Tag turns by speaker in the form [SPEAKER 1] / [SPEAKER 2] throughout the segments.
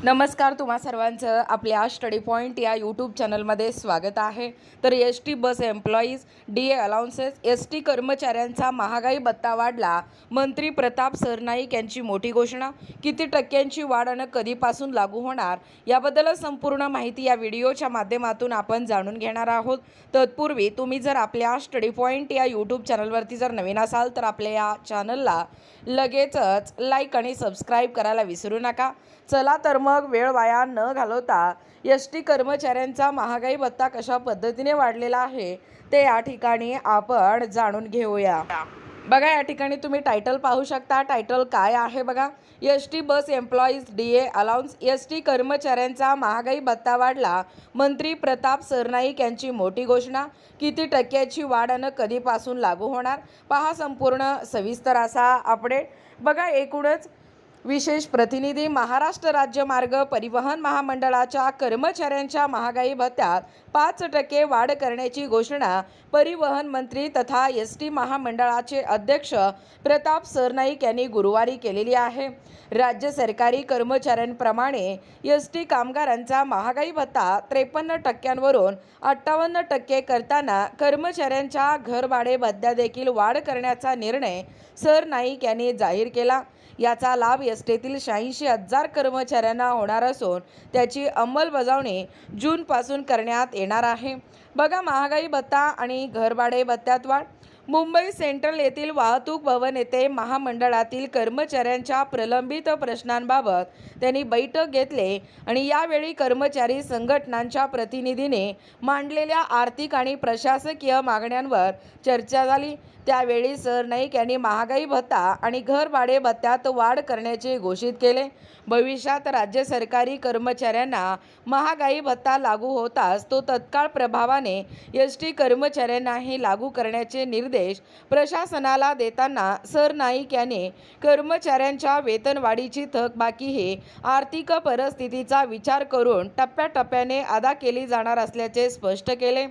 [SPEAKER 1] नमस्कार, तुम्हा सर्वांचं आपल्या स्टडी पॉईंट या यूट्यूब चॅनलमध्ये स्वागत आहे। तर S T bus employees DA allowances, S T कर्मचाऱ्यांचा महागाई भत्ता वाढला, मंत्री प्रताप सरनाईक यांची मोठी घोषणा, किती टक्क्यांची वाढ आणि कधीपासून लागू होणार याबद्दल संपूर्ण माहिती या व्हिडिओच्या माध्यमातून आपण जाणून घेणार आहोत। तत्पूर्वी तुम्ही जर आपल्या स्टडी पॉईंट या यूट्यूब चॅनलवरती जर नवीन असाल तर आपल्या या चॅनलला लगेचच लाईक आणि सबस्क्राईब करायला विसरू नका। चला तर मग वेळ वाया न घालवता एस टी कर्मचाऱ्यांचा महागाई भत्ता कशा पद्धतीने वाढलेला आहे ते या ठिकाणी आपण जाणून घेऊया। बघा, या ठिकाणी तुम्ही टायटल पाहू शकता। टायटल काय आहे बघा, S T bus employees DA allowance, S T कर्मचाऱ्यांचा महागाई भत्ता वाढला, मंत्री प्रताप सरनाईक यांची मोठी घोषणा, किती टक्क्याची वाढ आणि कधीपासून लागू होणार, पहा संपूर्ण सविस्तर असा अपडेट। बघा, एकूणच विशेष प्रतिनिधी, महाराष्ट्र राज्य मार्ग परिवहन महामंडळाच्या कर्मचाऱ्यांच्या महागाई भत्त्यात 5% वाढ करण्याची घोषणा परिवहन मंत्री तथा एस टी महामंडळाचे अध्यक्ष प्रताप सरनाईक यांनी गुरुवारी केलेली आहे। राज्य सरकारी कर्मचाऱ्यांप्रमाणे एस टी कामगारांचा महागाई भत्ता 53% 58% करताना कर्मचाऱ्यांच्या घरभाडे भत्त्यात देखील वाढ करण्याचा निर्णय सरनाईक यांनी जाहीर केला। याचा लाभ एस टीतील 86,000 कर्मचाऱ्यांना होणार असून त्याची अंमलबजावणी जूनपासून करण्यात येणार आहे। बघा, महागाई भत्ता आणि घरभाडे भत्त्यात वाढ। मुंबई सेंट्रल येथील वाहतूक भवन येथे महामंडळातील कर्मचाऱ्यांच्या प्रलंबित प्रश्नांबाबत त्यांनी बैठक घेतली आणि यावेळी कर्मचारी संघटनांच्या प्रतिनिधीने मांडलेल्या आर्थिक आणि प्रशासकीय मागण्यांवर चर्चा झाली। त्यावेळी सरनाईक यांनी महागाई भत्ता आणि घरभाडे भत्त्यात वाढ करण्याचे घोषित केले। भविष्यात राज्य सरकारी कर्मचाऱ्यांना महागाई भत्ता लागू होताच तो तत्काळ प्रभावाने एस टी कर्मचाऱ्यांनाही लागू करण्याचे निर्देश प्रशासनाला देताना सरनाईक यांनी कर्मचाऱ्यांच्या वेतनवाढीची थकबाकी ही आर्थिक परिस्थितीचा विचार करून टप्प्याटप्प्याने अदा केली जाणार असल्याचे स्पष्ट केले।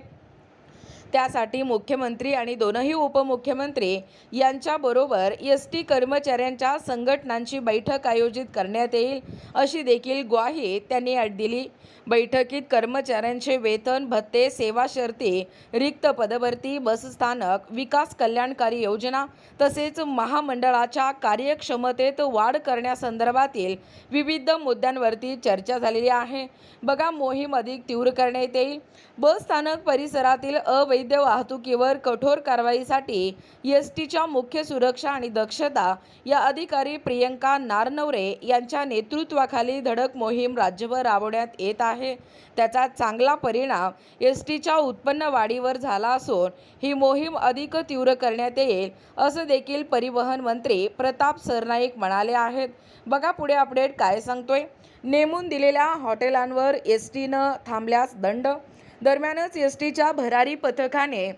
[SPEAKER 1] त्यासाठी मुख्यमंत्री आणि दोनही उपमुख्यमंत्री यांच्याबरोबर एस टी कर्मचाऱ्यांच्या संघटनांची बैठक आयोजित करण्यात येईल अशी देखील ग्वाही त्यांनी दिली। बैठकीत कर्मचाऱ्यांचे वेतन, भत्ते, सेवा शर्ती, रिक्त पदभरती, बसस्थानक विकास कल्याणकारी योजना तसेच महामंडळाच्या कार्यक्षमतेत वाढ करण्यासंदर्भातील विविध मुद्द्यांवरती चर्चा झालेली आहे। बघा, मोहीम अधिक तीव्र करण्यात येईल। बसस्थानक परिसरातील अवैध वाहतुकीवर कठोर कारवाईसाठी एस टीच्या मुख्य सुरक्षा आणि दक्षता या अधिकारी प्रियंका नारनवरे यांच्या नेतृत्वाखाली धडक मोहीम राज्यभर राबवण्यात येत आहे। त्याचा चांगला परिणाम एस टीच्या उत्पन्न वाढीवर झाला असून ही मोहीम अधिक तीव्र करण्यात येईल असं देखील परिवहन मंत्री प्रताप सरनाईक म्हणाले आहेत। बघा, पुढे अपडेट काय सांगतोय। नेमून दिलेल्या हॉटेलांवर एस टीनं थांबल्यास दंड। दरम्यानच एस टीच्या भरारी पथकाने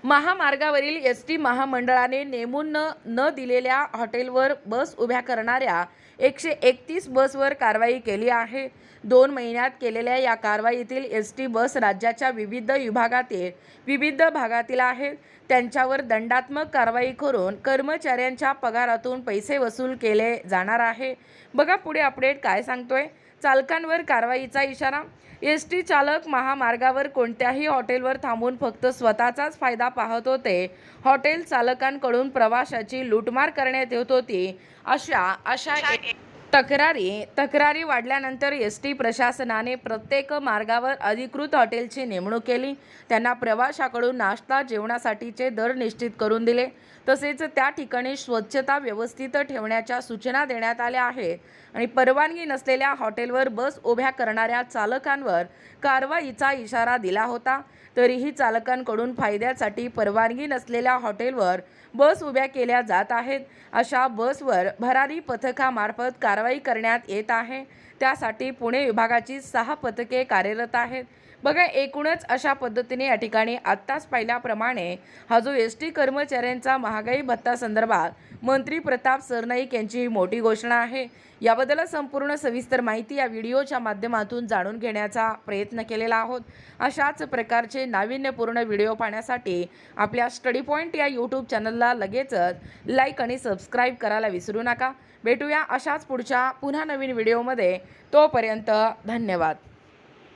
[SPEAKER 1] महामार्गावरील एस टी महामंडळाने नेमून न दिलेल्या हॉटेलवर बस उभ्या करणाऱ्या 131 बसवर कारवाई केली आहे। 2 महिन्यात केलेल्या या कारवाईतील एस टी बस राज्याच्या विविध भागातील आहेत। त्यांच्यावर दंडात्मक कारवाई करून कर्मचाऱ्यांच्या पगारातून पैसे वसूल केले जाणार आहे। बघा, पुढे अपडेट काय सांगतोय। चालकांवर कारवाईचा इशारा। एस टी चालक महामार्गावर कोणत्याही हॉटेलवर थांबून फक्त स्वतःचाच फायदा पाहत होते। हॉटेल चालकांकडून प्रवाशाची लूटमार करण्यात येत होती। अशा तक्रारी वाढल्यानंतर एस टी प्रशासनाने प्रत्येक मार्गावर अधिकृत हॉटेलची नेमणूक केली। त्यांना प्रवाशाकडून नाश्ता, जेवणासाठीचे दर निश्चित करून दिले। तसेच त्या ठिकाणी स्वच्छता व्यवस्थित ठेवण्याच्या सूचना देण्यात आल्या आहेत आणि परवानगी नसलेल्या हॉटेलवर बस उभ्या करणाऱ्या चालकांवर कारवाईचा इशारा दिला होता। तरीही चालकांकडून फायद्यासाठी परवानगी नसलेल्या हॉटेलवर बस उभ्या केल्या जात आहेत। अशा बसवर भरारी पथकामार्फत कारवाई करण्यात येत आहे। त्यासाठी पुणे विभागाची 6 पथके कार्यरत आहेत। बघा, एकूणच अशा पद्धतीने या ठिकाणी आत्ताच पाहिल्याप्रमाणे हा जो एस टी कर्मचाऱ्यांचा महागाई भत्ता संदर्भात मंत्री प्रताप सरनाईक यांची ही मोठी घोषणा आहे. याबद्दल संपूर्ण सविस्तर माहिती या व्हिडिओच्या माध्यमातून जाणून घेण्याचा प्रयत्न केलेला आहोत. अशाच प्रकारचे नाविन्यपूर्ण व्हिडिओ पाहण्यासाठी आपल्या स्टडी पॉईंट या यूट्यूब चॅनलला लगेचच लाईक आणि सबस्क्राईब करायला विसरू नका. भेटूया अशाच पुढच्या पुन्हा नवीन व्हिडिओमध्ये. तोपर्यंत धन्यवाद.